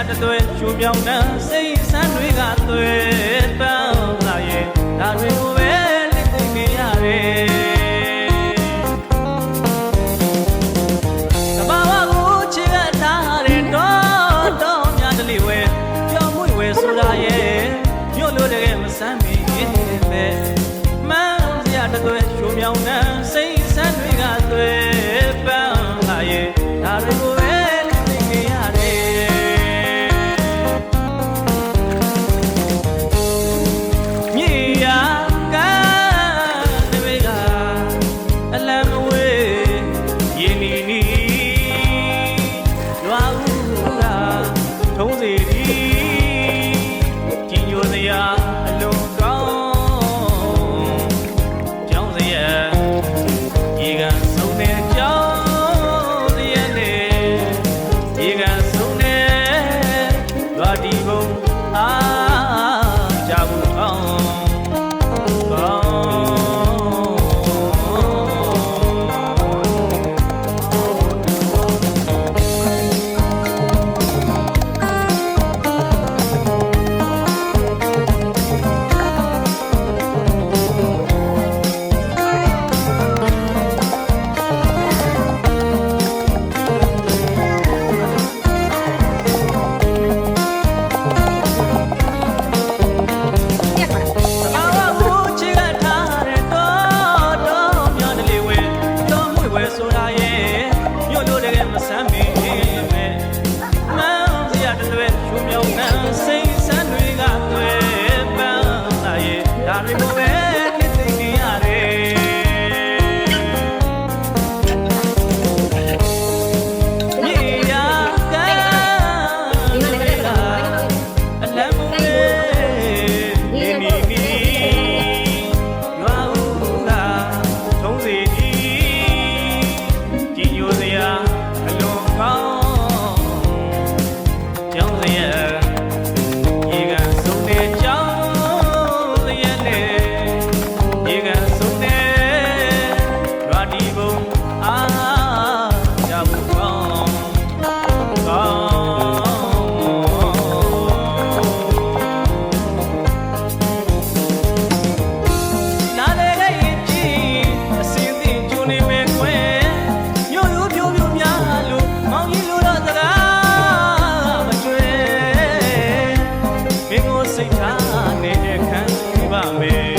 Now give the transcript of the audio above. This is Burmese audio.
တသွဲရှူမြောင်တဲ့စိတ်ဆန်းတွေကသွေးပန်းလာရဲ့ဒါတွေကိုပဲလက်သိနေရတယ်တဘာဝကိုချစ်ရထားတဲ့တော့များတလေးဝဲပြောင်းမွေဝဲဆိုတာရဲ့ညို့လို့တကယ်မဆန်းမီပဲမန်းစရာတသွဲရှူမြောင်တဲ့စိတ်ဆန်းတွေကသွေးပန်းလာရဲ့ဒါတွေကိုပဲစိတ်ထားနေတဲ့ခံပါမယ်